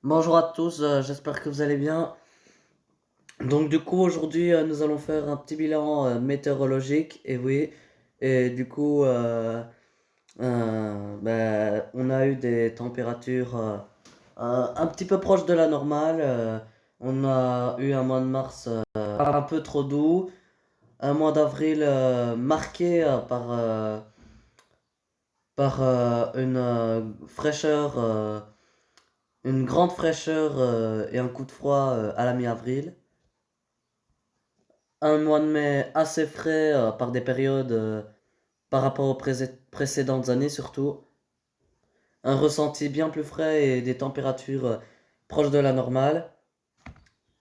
Bonjour à tous, j'espère que vous allez bien. Donc du coup aujourd'hui nous allons faire un petit bilan météorologique et oui et du coup on a eu des températures un petit peu proches de la normale. On a eu un mois de mars un peu trop doux, un mois d'avril marqué par fraîcheur, une grande fraîcheur et un coup de froid à la mi-avril. Un mois de mai assez frais par des périodes par rapport aux précédentes années surtout. Un ressenti bien plus frais et des températures proches de la normale.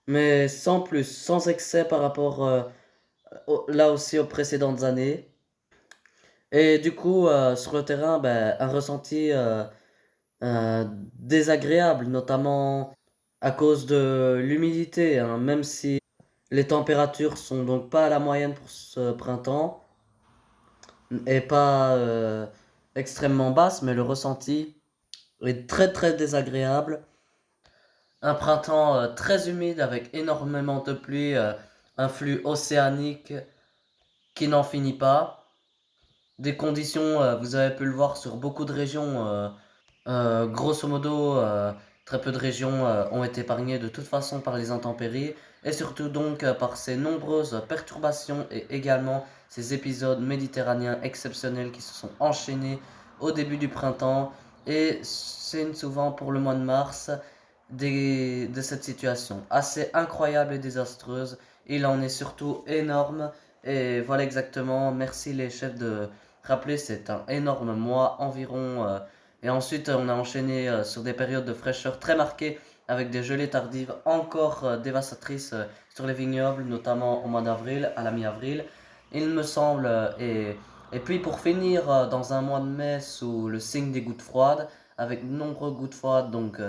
Mais sans plus, sans excès par rapport là aussi aux précédentes années. Et du coup, sur le terrain, un ressenti euh, désagréable, notamment à cause de l'humidité, hein, même si les températures sont donc pas à la moyenne pour ce printemps. Est pas extrêmement basse, mais le ressenti est très très désagréable. Un printemps très humide avec énormément de pluie, un flux océanique qui n'en finit pas. Des conditions, vous avez pu le voir sur beaucoup de régions, grosso modo, très peu de régions ont été épargnées de toute façon par les intempéries et surtout donc par ces nombreuses perturbations et également ces épisodes méditerranéens exceptionnels qui se sont enchaînés au début du printemps et c'est souvent pour le mois de mars de cette situation assez incroyable et désastreuse. Il en est surtout énorme et voilà exactement, merci les chefs de rappeler, c'est un énorme mois environ. Et ensuite, on a enchaîné sur des périodes de fraîcheur très marquées avec des gelées tardives encore dévastatrices sur les vignobles, notamment au mois d'avril, à la mi-avril, il me semble. Et puis pour finir, dans un mois de mai sous le signe des gouttes froides, avec de nombreux gouttes froides, donc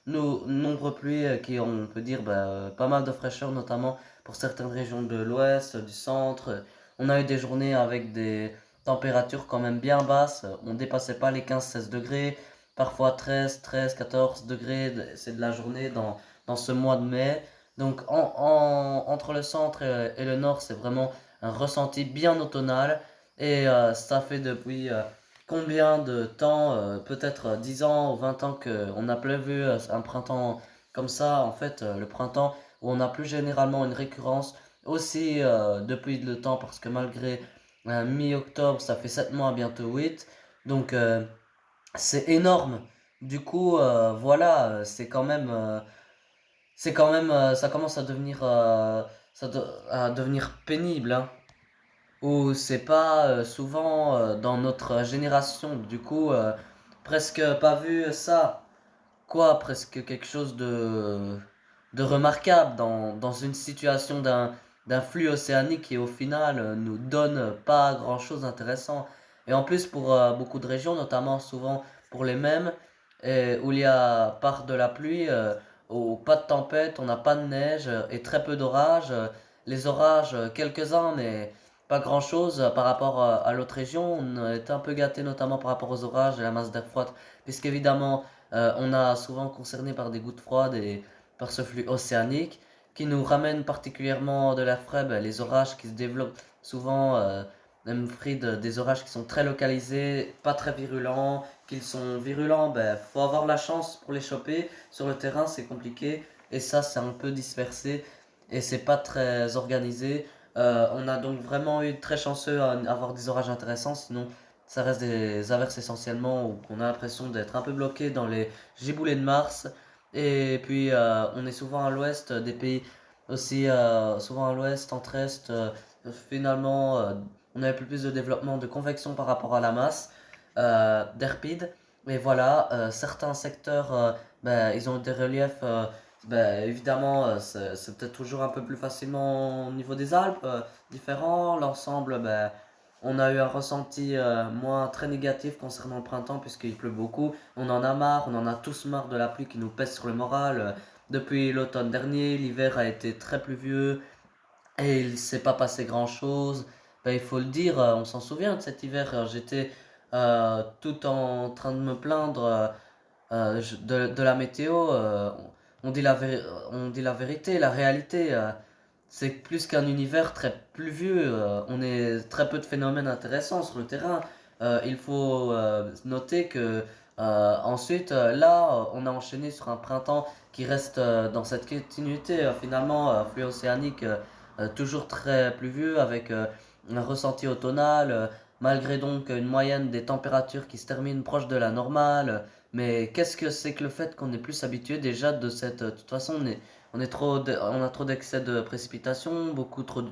nombreux pluies qui ont, on peut dire, pas mal de fraîcheur, notamment pour certaines régions de l'ouest, du centre. On a eu des journées avec des températures quand même bien basses. On dépassait pas les 15-16 degrés, parfois 13, 14 degrés. C'est de la journée dans ce mois de mai. Donc entre le centre et le nord, c'est vraiment un ressenti bien automnal. Et ça fait depuis combien de temps, peut-être 10 ans ou 20 ans qu'on n'a plus vu un printemps comme ça. En fait, le printemps où on a plus généralement une récurrence aussi depuis le temps parce que malgré mi-octobre, ça fait 7 mois, bientôt 8. Donc c'est énorme. Du coup, voilà, ça commence à devenir, à devenir pénible, hein. Ou c'est pas souvent dans notre génération. Du coup, presque pas vu ça. Quoi, presque quelque chose de remarquable dans une situation d'un flux océanique qui au final nous donne pas grand-chose d'intéressant. Et en plus pour beaucoup de régions, notamment souvent pour les mêmes, où il y a part de la pluie, ou pas de tempête, on n'a pas de neige et très peu d'orages. Les orages, quelques-uns, mais pas grand-chose par rapport à l'autre région. On est un peu gâté notamment par rapport aux orages et la masse d'air froide, puisqu'évidemment on a souvent concerné par des gouttes froides et par ce flux océanique qui nous ramène particulièrement de l'air frais, les orages qui se développent souvent, même fruit des orages qui sont très localisés, pas très virulents, qu'ils sont virulents, faut avoir la chance pour les choper. Sur le terrain, c'est compliqué et ça, c'est un peu dispersé et c'est pas très organisé. On a donc vraiment eu très chanceux à avoir des orages intéressants, sinon ça reste des averses essentiellement où on a l'impression d'être un peu bloqué dans les giboulées de Mars. Et puis on est souvent à l'ouest des pays aussi, souvent à l'ouest, centre-est. Finalement, on avait plus de développement de convection par rapport à la masse d'Herpide. Et voilà, certains secteurs, ils ont des reliefs, évidemment, c'est peut-être toujours un peu plus facilement au niveau des Alpes, différent. L'ensemble, on a eu un ressenti moins très négatif concernant le printemps puisqu'il pleut beaucoup. On en a marre, on en a tous marre de la pluie qui nous pèse sur le moral. Depuis l'automne dernier, l'hiver a été très pluvieux et il ne s'est pas passé grand-chose. Il faut le dire, on s'en souvient de cet hiver. J'étais tout en train de me plaindre de la météo, on dit on dit la vérité, la réalité, c'est plus qu'un univers très pluvieux. On est très peu de phénomènes intéressants sur le terrain. Il faut noter que ensuite, là, on a enchaîné sur un printemps qui reste dans cette continuité finalement flux océanique, toujours très pluvieux avec un ressenti automnal, malgré donc une moyenne des températures qui se termine proche de la normale. Mais qu'est-ce que c'est que le fait qu'on est plus habitué déjà de cette... De toute façon, on a trop d'excès de précipitations, beaucoup trop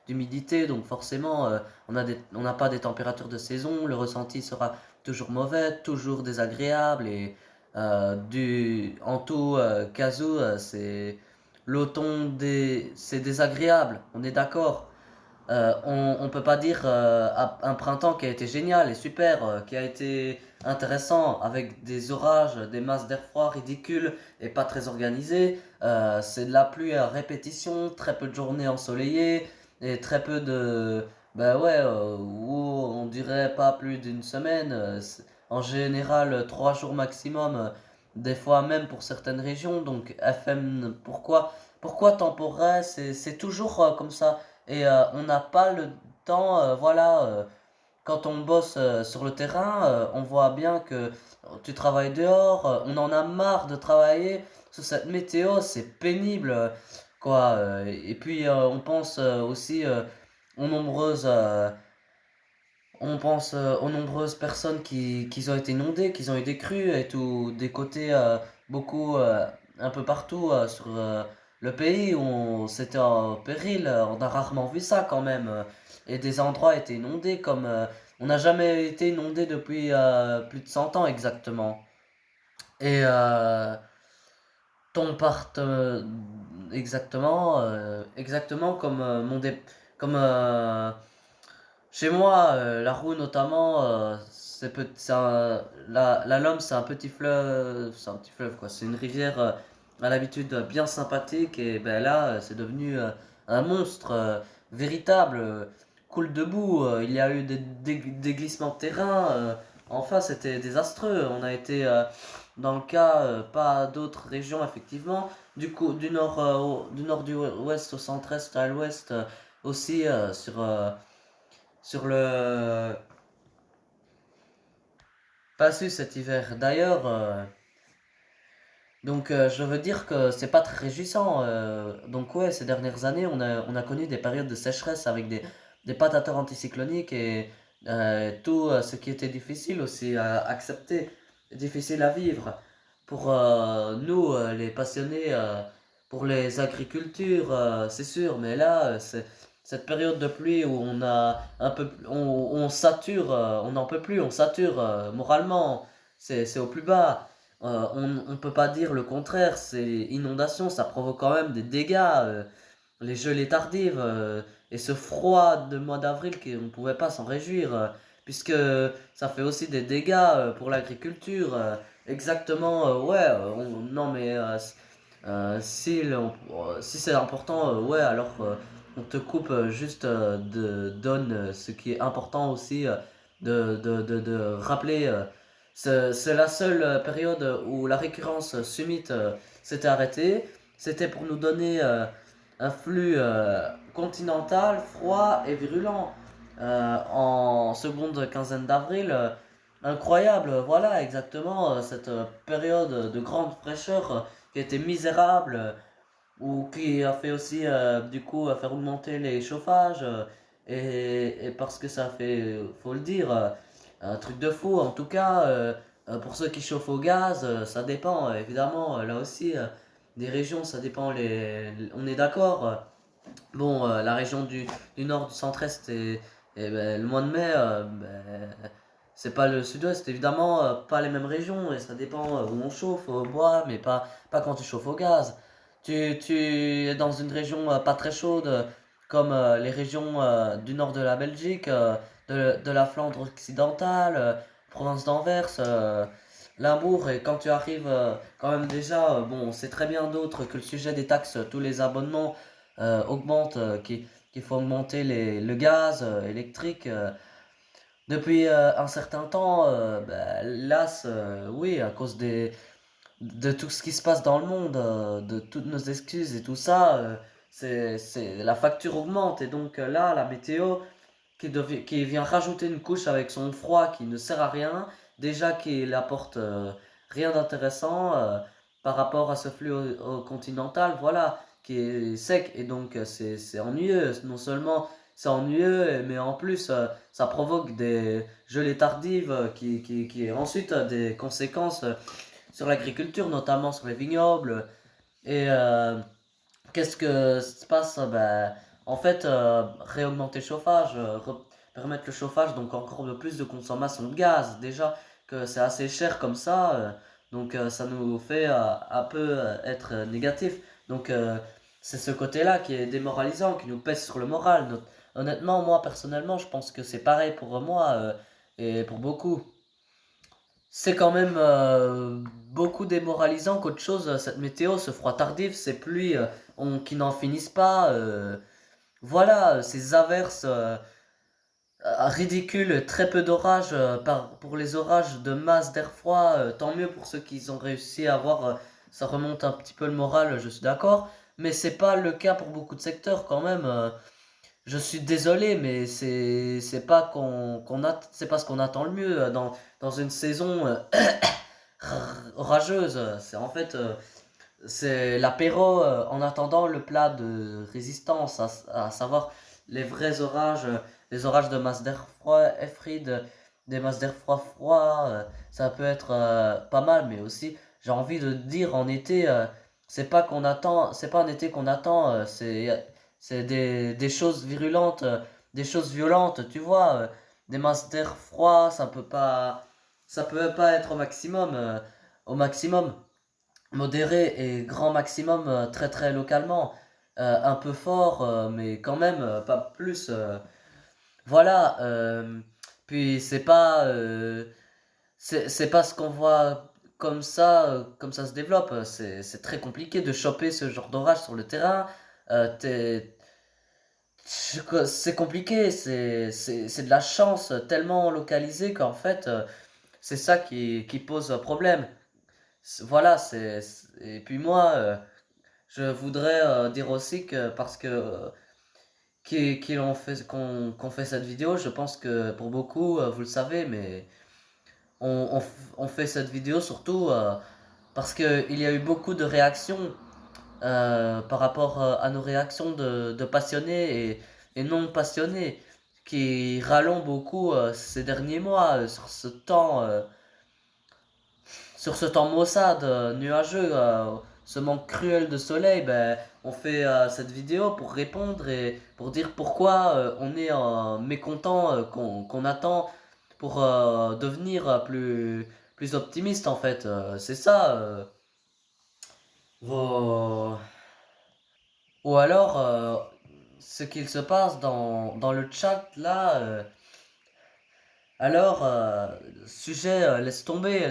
d'humidité, donc forcément, on n'a pas des températures de saison, le ressenti sera toujours mauvais, toujours désagréable, et en tout casu, c'est désagréable, on est d'accord. On peut pas dire un printemps qui a été génial et super, qui a été intéressant avec des orages, des masses d'air froid ridicules et pas très organisées. C'est de la pluie à répétition, très peu de journées ensoleillées et très peu de, bah ouais, où on dirait pas plus d'une semaine. En général 3 jours maximum, des fois même pour certaines régions. Donc FM, pourquoi temporaire? C'est toujours comme ça. Et on n'a pas le temps, voilà, quand on bosse sur le terrain, on voit bien que tu travailles dehors, on en a marre de travailler sous cette météo, c'est pénible, quoi. Et puis on pense aussi aux nombreuses, aux nombreuses personnes qui ont été inondées, qui ont eu des crues et tout, des côtés beaucoup, un peu partout sur le pays où c'était en péril. On a rarement vu ça quand même. Et des endroits étaient inondés comme on n'a jamais été inondé depuis plus de 100 ans exactement. Et ton part exactement comme comme chez moi, la Roue notamment, la Lomme, c'est un petit fleuve, c'est un petit fleuve quoi. C'est une rivière à l'habitude bien sympathique et ben là, c'est devenu un monstre véritable, coule debout. Il y a eu des glissements de terrain. Enfin, c'était désastreux. On a été dans le cas, pas d'autres régions effectivement. Du coup, du nord du ouest au centre-est à l'ouest aussi sur le Passus cet hiver. D'ailleurs, donc je veux dire que c'est pas très réjouissant. Donc ouais, ces dernières années, on a connu des périodes de sécheresse avec des patateurs anticycloniques et tout ce qui était difficile aussi à accepter, difficile à vivre. Pour nous, les passionnés, pour les agricultures, c'est sûr, mais là, c'est cette période de pluie où on a un peu, on sature, on n'en peut plus, on sature moralement, c'est au plus bas. On peut pas dire le contraire, c'est inondation, ça provoque quand même des dégâts, les gelées tardives et ce froid de mois d'avril qu'on ne pouvait pas s'en réjouir, puisque ça fait aussi des dégâts pour l'agriculture. Exactement, ouais, non mais si c'est important, ouais, alors on te coupe juste donne ce qui est important aussi de rappeler. C'est la seule période où la récurrence summite s'était arrêtée. C'était pour nous donner un flux continental, froid et virulent en seconde quinzaine d'avril. Incroyable, voilà exactement cette période de grande fraîcheur qui était misérable ou qui a fait aussi du coup faire augmenter les chauffages et parce que ça fait, faut le dire, un truc de fou. En tout cas, pour ceux qui chauffent au gaz, ça dépend évidemment là aussi des régions, ça dépend on est d'accord. Bon, la région du nord, du centre-est et ben, le mois de mai, ben, c'est pas le sud-ouest, évidemment, pas les mêmes régions, et ça dépend où on chauffe, au bois, mais pas quand tu chauffes au gaz. Tu es dans une région pas très chaude, comme les régions du nord de la Belgique, de la Flandre occidentale, province d'Anvers, Limbourg, et quand tu arrives quand même déjà, bon, on sait très bien d'autres que le sujet des taxes, tous les abonnements augmentent, qu'il faut augmenter le gaz électrique. Depuis un certain temps, bah, hélas, oui, à cause de tout ce qui se passe dans le monde, de toutes nos excuses et tout ça, la facture augmente. Et donc là, la météo qui vient rajouter une couche avec son froid qui ne sert à rien, déjà qu'il apporte rien d'intéressant par rapport à ce flux continental, voilà, qui est sec. Et donc c'est ennuyeux, non seulement c'est ennuyeux, mais en plus ça provoque des gelées tardives qui ensuite des conséquences sur l'agriculture, notamment sur les vignobles. Et qu'est-ce que se passe? Ben, en fait, réaugmenter le chauffage, permettre le chauffage, donc encore de plus de consommation de gaz. Déjà que c'est assez cher comme ça, donc ça nous fait un peu être négatif. Donc c'est ce côté-là qui est démoralisant, qui nous pèse sur le moral. Honnêtement, moi personnellement, je pense que c'est pareil pour moi et pour beaucoup. C'est quand même beaucoup démoralisant qu'autre chose, cette météo, ce froid tardif, ces pluies qui n'en finissent pas. Voilà, ces averses ridicules, très peu d'orages pour les orages de masse d'air froid. Tant mieux pour ceux qui ont réussi à avoir, ça remonte un petit peu le moral, je suis d'accord. Mais c'est pas le cas pour beaucoup de secteurs quand même. Je suis désolé, mais c'est pas ce qu'on attend le mieux dans une saison orageuse. C'est en fait c'est l'apéro en attendant le plat de résistance, à savoir les vrais orages, les orages de masse d'air froid, Efrid, des masses d'air froid, ça peut être pas mal, mais aussi j'ai envie de dire en été, c'est pas un été qu'on attend, c'est des choses virulentes, des choses violentes, tu vois, des masses d'air froid, ça peut pas être au maximum modéré et grand maximum très très localement. Un peu fort, mais quand même pas plus. Voilà. Puis c'est pas ce qu'on voit comme ça se développe. C'est très compliqué de choper ce genre d'orage sur le terrain. Euh, t'es- c'est compliqué, c'est de la chance tellement localisée qu'en fait, c'est ça qui pose problème. Voilà, et puis moi, je voudrais dire aussi que parce que qu'on fait cette vidéo, je pense que pour beaucoup, vous le savez, mais on fait cette vidéo surtout parce qu'il y a eu beaucoup de réactions par rapport à nos réactions de passionnés et non passionnés qui râlons beaucoup ces derniers mois sur ce temps maussade, nuageux, ce manque cruel de soleil, ben, on fait cette vidéo pour répondre et pour dire pourquoi on est mécontent, qu'on attend pour devenir plus optimiste en fait. C'est ça. Vos... Ou alors, ce qu'il se passe dans le chat là, alors, sujet, laisse tomber,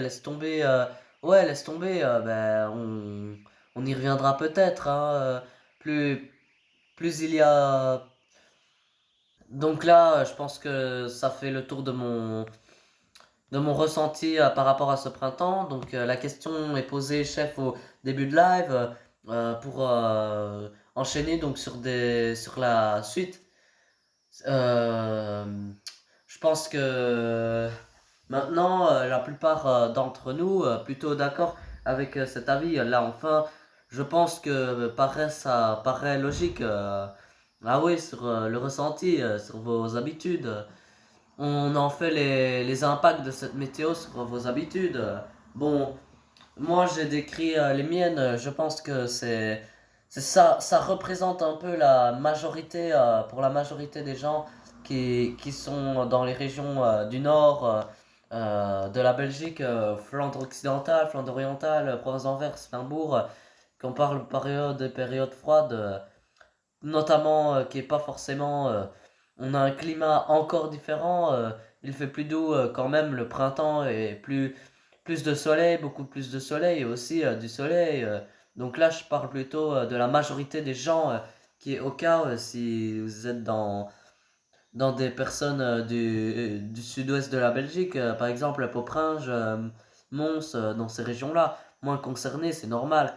ouais, laisse tomber, ben, on y reviendra peut-être, hein, plus, plus il y a... Donc là, je pense que ça fait le tour de mon ressenti par rapport à ce printemps. Donc la question est posée, chef, au début de live, pour enchaîner donc sur la suite. Euh, je pense que maintenant, la plupart d'entre nous, plutôt d'accord avec cet avis. Là, enfin, je pense que ça paraît logique. Ah oui, sur le ressenti, sur vos habitudes. On en fait les impacts de cette météo sur vos habitudes. Bon, moi j'ai décrit les miennes. Je pense que c'est ça, ça représente un peu la majorité, pour la majorité des gens qui sont dans les régions du nord de la Belgique, Flandre occidentale, Flandre orientale, Provence-Anvers, Limbourg, qu'on parle période froide, notamment qui est pas forcément. On a un climat encore différent. Il fait plus doux quand même le printemps et plus de soleil, beaucoup plus de soleil et aussi du soleil. Donc là, je parle plutôt de la majorité des gens qui est au cas si vous êtes dans des personnes du sud-ouest de la Belgique, par exemple Poperinge, Mons, dans ces régions-là, moins concernés, c'est normal.